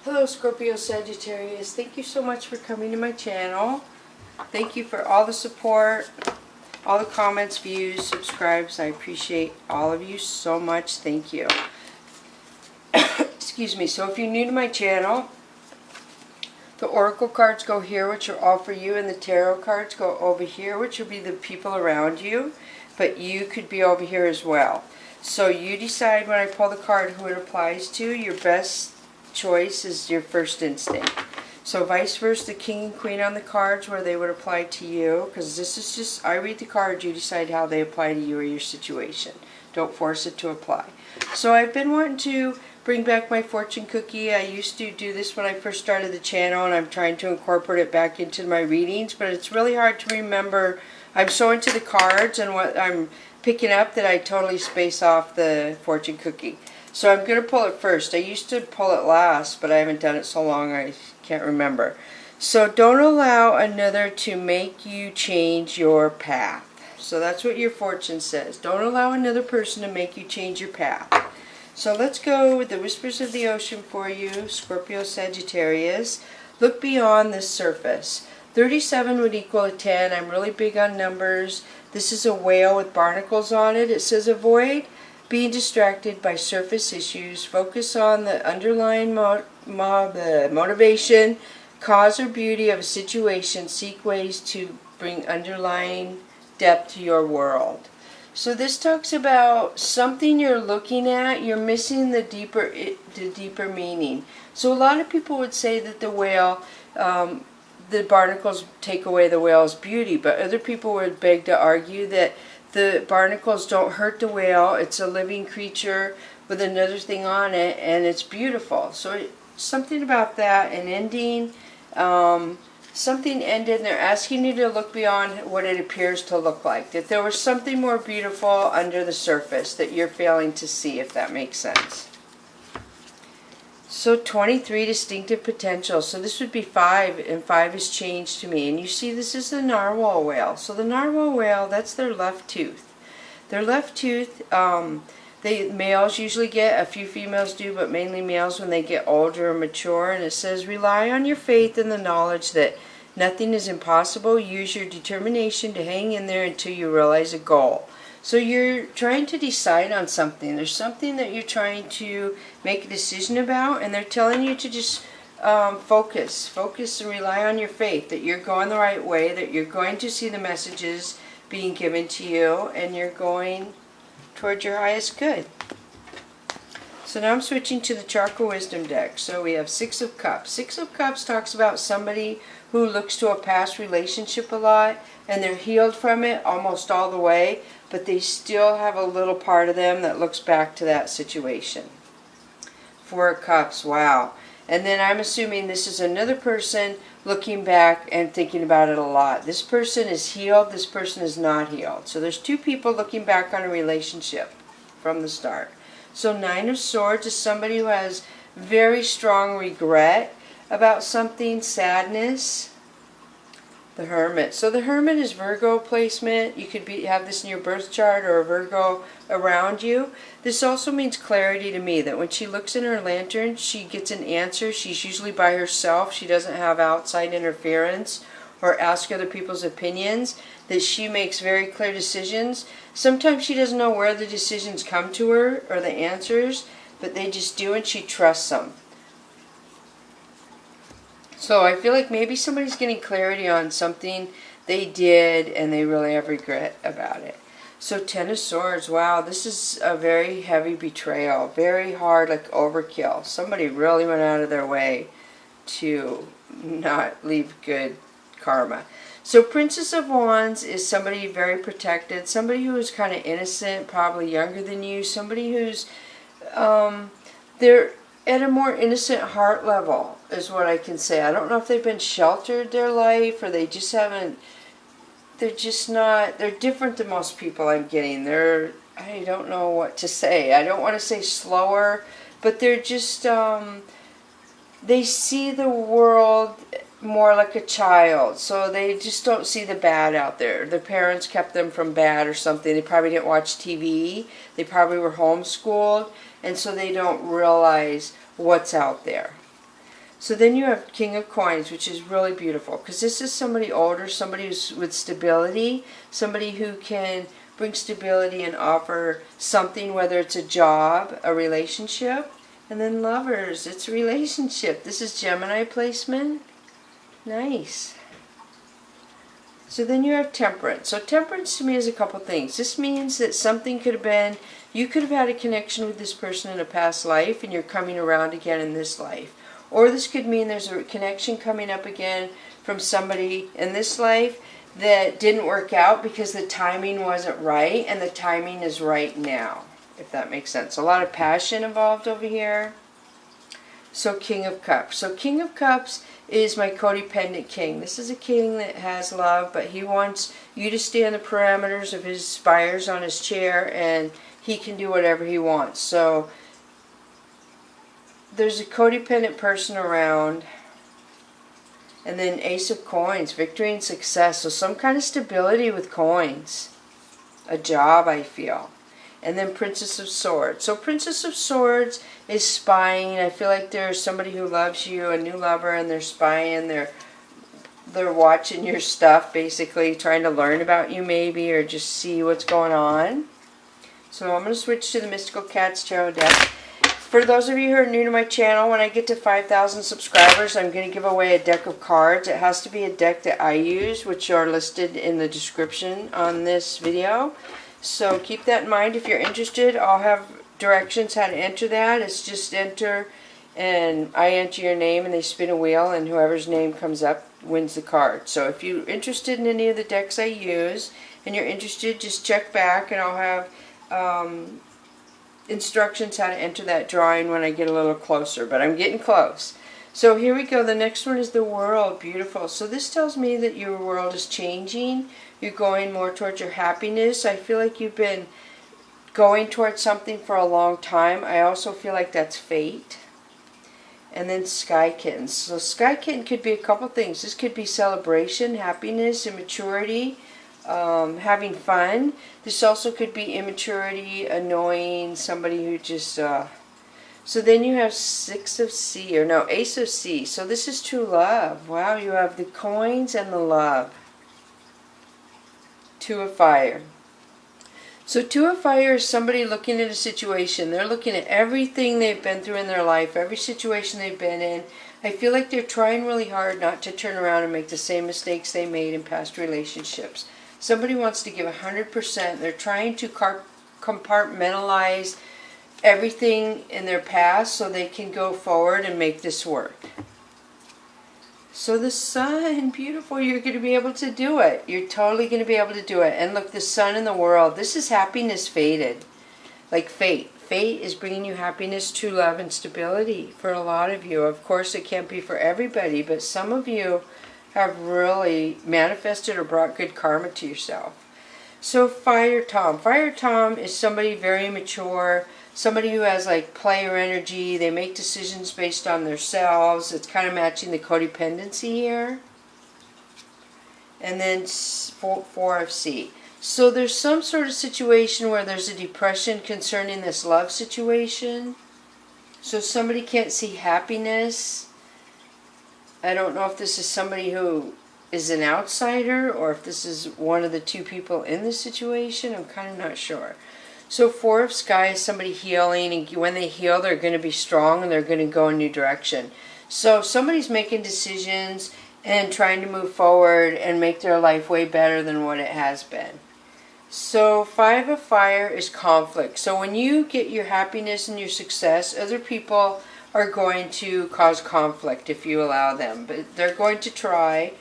Hello Scorpio Sagittarius, thank you so much for coming to my channel. Thank you for all the support, all the comments, views, subscribes. I appreciate all of you so much. Thank you. Excuse me. So if you're new to my channel, the oracle cards go here, which are all for you, and the tarot cards go over here, which will be the people around you, but you could be over here as well. So you decide when I pull the card who it applies to. Your best choice is your first instinct. So vice versa, the king and queen on the cards, where they would apply to you, because this is just, I read the cards, you decide how they apply to you or your situation. Don't force it to apply. So I've been wanting to bring back my fortune cookie. I used to do this when I first started the channel, and I'm trying to incorporate it back into my readings, but it's really hard to remember. I'm so into the cards and what I'm picking up that I totally space off the fortune cookie. So I'm going to pull it first. I used to pull it last, but I haven't done it so long I can't remember. So don't allow another to make you change your path. So that's what your fortune says. Don't allow another person to make you change your path. So let's go with the whispers of the ocean for you, Scorpio Sagittarius. Look beyond this surface. 37 would equal a 10. I'm really big on numbers. This is a whale with barnacles on it. It says avoid being distracted by surface issues. Focus on the underlying motivation, cause, or beauty of a situation. Seek ways to bring underlying depth to your world. So this talks about something you're looking at. You're missing the deeper meaning. So a lot of people would say that the whale, the barnacles take away the whale's beauty, but other people would beg to argue that the barnacles don't hurt the whale. It's a living creature with another thing on it, and it's beautiful. So something about that, an ending, something ended, and they're asking you to look beyond what it appears to look like. That there was something more beautiful under the surface that you're failing to see, if that makes sense. So 23, distinctive potential. So this would be 5, and 5 is changed to me. And you see this is the narwhal whale. So the narwhal whale, that's their left tooth. Their left tooth, males usually get, a few females do, but mainly males when they get older and mature. And it says, rely on your faith and the knowledge that nothing is impossible. Use your determination to hang in there until you realize a goal. So you're trying to decide on something. There's something that you're trying to make a decision about, and they're telling you to just focus and rely on your faith, that you're going the right way, that you're going to see the messages being given to you, and you're going towards your highest good. So now I'm switching to the Chakra Wisdom deck. So we have 6 of Cups. 6 of Cups talks about somebody who looks to a past relationship a lot, and they're healed from it almost all the way, but they still have a little part of them that looks back to that situation. 4 of Cups, wow. And then I'm assuming this is another person looking back and thinking about it a lot. This person is healed, this person is not healed. So there's 2 people looking back on a relationship from the start. So 9 of Swords is somebody who has very strong regret about something, sadness. The Hermit. So the Hermit is Virgo placement. You could have this in your birth chart or a Virgo around you. This also means clarity to me, that when she looks in her lantern, she gets an answer. She's usually by herself. She doesn't have outside interference or ask other people's opinions, that she makes very clear decisions. Sometimes she doesn't know where the decisions come to her or the answers, but they just do, and she trusts them. So I feel like maybe somebody's getting clarity on something they did and they really have regret about it. So 10 of Swords, wow, this is a very heavy betrayal, very hard, like overkill. Somebody really went out of their way to not leave good karma. So Princess of Wands is somebody very protected, somebody who is kind of innocent, probably younger than you, somebody who's, they're at a more innocent heart level, is what I can say. I don't know if they've been sheltered their life, or they just haven't, they're just not, they're different than most people I'm getting. I don't know what to say. I don't want to say slower, but they're just, they see the world more like a child, so they just don't see the bad out there. Their parents kept them from bad or something. They probably didn't watch TV. They probably were homeschooled, and so they don't realize what's out there. So then you have King of Coins, which is really beautiful, because this is somebody older, somebody who's with stability, somebody who can bring stability and offer something, whether it's a job, a relationship. And then Lovers, it's a relationship. This is Gemini placement. Nice. So then you have Temperance. So Temperance to me is a couple things. This means that something could have been, you could have had a connection with this person in a past life and you're coming around again in this life. Or this could mean there's a connection coming up again from somebody in this life that didn't work out because the timing wasn't right, and the timing is right now, if that makes sense. A lot of passion involved over here. So King of Cups. So King of Cups is my codependent king. This is a king that has love, but he wants you to stay in the parameters of his spires on his chair, and he can do whatever he wants. So there's a codependent person around. And then Ace of Coins, victory and success. So some kind of stability with coins. A job, I feel. And then Princess of Swords. So Princess of Swords is spying. I feel like there's somebody who loves you, a new lover, and they're spying. They're watching your stuff, basically, trying to learn about you maybe, or just see what's going on. So I'm going to switch to the Mystical Cats Tarot deck. For those of you who are new to my channel, when I get to 5,000 subscribers, I'm going to give away a deck of cards. It has to be a deck that I use, which are listed in the description on this video. So keep that in mind. If you're interested, I'll have directions how to enter that. It's just enter, and I enter your name, and they spin a wheel, and whoever's name comes up wins the card. So if you're interested in any of the decks I use, and you're interested, just check back, and I'll have instructions how to enter that drawing when I get a little closer, but I'm getting close. So here we go. The next one is the World. Beautiful. So this tells me that your world is changing. You're going more towards your happiness. I feel like you've been going towards something for a long time. I also feel like that's fate. And then Sky Kittens. So Sky Kitten could be a couple things. This could be celebration, happiness, immaturity, having fun. This also could be immaturity, annoying, somebody who just so then you have Ace of C. So this is true love. Wow, you have the coins and the love. Two of Fire. So Two of Fire is somebody looking at a situation. They're looking at everything they've been through in their life, every situation they've been in. I feel like they're trying really hard not to turn around and make the same mistakes they made in past relationships. Somebody wants to give 100%. They're trying to compartmentalize everything in their past so they can go forward and make this work. So the Sun, beautiful. You're going to be able to do it. You're totally going to be able to do it. And look, the Sun in the World. This is happiness fated. Like fate. Fate is bringing you happiness, true love, and stability for a lot of you. Of course, it can't be for everybody, but some of you have really manifested or brought good karma to yourself. So Fire Tom. Fire Tom is somebody very mature, somebody who has like player energy. They make decisions based on themselves. It's kind of matching the codependency here. And then Four of C. So there's some sort of situation where there's a depression concerning this love situation. So somebody can't see happiness. I don't know if this is somebody who is an outsider or if this is one of the two people in this situation. I'm kind of not sure. So Four of Sky is somebody healing, and when they heal, they're going to be strong and they're going to go in a new direction. So somebody's making decisions and trying to move forward and make their life way better than what it has been. So Five of Fire is conflict. So when you get your happiness and your success, other people are going to cause conflict if you allow them. But they're going to try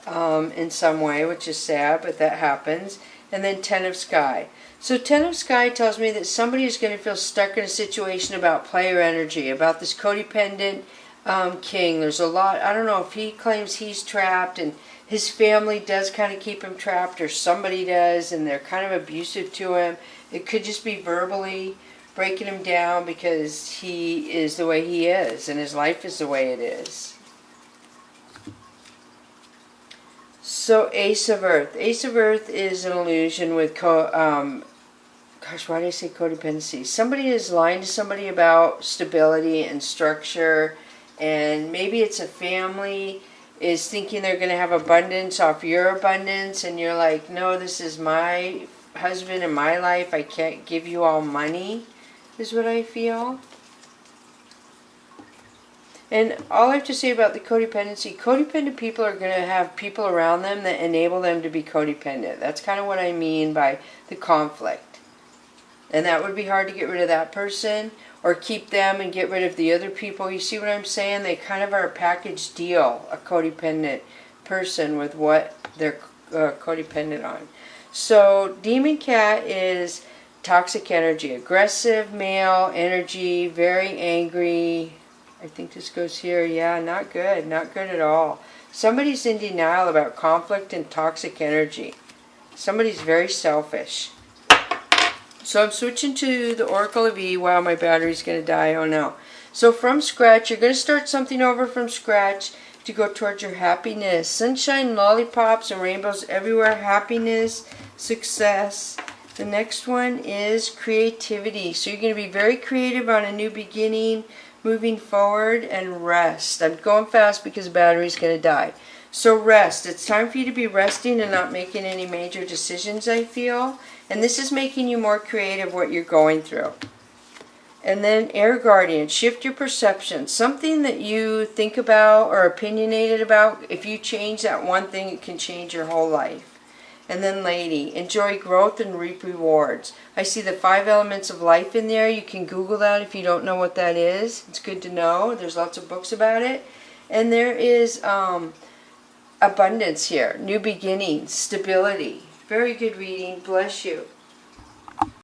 in some way, which is sad, but that happens. And then Ten of Sky. So Ten of Sky tells me that somebody is going to feel stuck in a situation about player energy, about this codependent king. There's a lot, I don't know if he claims he's trapped and his family does kind of keep him trapped, or somebody does, and they're kind of abusive to him. It could just be verbally breaking him down because he is the way he is and his life is the way it is. So Ace of Earth. Ace of Earth is an illusion with gosh, why did I say codependency? Somebody is lying to somebody about stability and structure And maybe it's a family is thinking they're going to have abundance off your abundance, and you're like, no, this is my husband and my life. I can't give you all money, is what I feel. And all I have to say about the codependency, codependent people are going to have people around them that enable them to be codependent. That's kind of what I mean by the conflict. And that would be hard to get rid of that person, or keep them and get rid of the other people. You see what I'm saying? They kind of are a package deal, a codependent person, with what they're codependent on. So Demon Cat is toxic energy, aggressive male energy, very angry. I think this goes here. Yeah, not good. Not good at all. Somebody's in denial about conflict and toxic energy. Somebody's very selfish. So I'm switching to the Oracle of E. Wow, my battery's going to die. Oh no. So from scratch, you're going to start something over from scratch to go towards your happiness. Sunshine, lollipops, and rainbows everywhere. Happiness, success. The next one is creativity. So you're going to be very creative on a new beginning, moving forward, and rest. I'm going fast because the battery's going to die. So rest. It's time for you to be resting and not making any major decisions, I feel. And this is making you more creative what you're going through. And then Air Guardian. Shift your perception. Something that you think about or opinionated about, if you change that one thing, it can change your whole life. And then Lady. Enjoy growth and reap rewards. I see the 5 elements of life in there. You can Google that if you don't know what that is. It's good to know. There's lots of books about it. And there is abundance here. New beginnings. Stability. Very good reading. Bless you.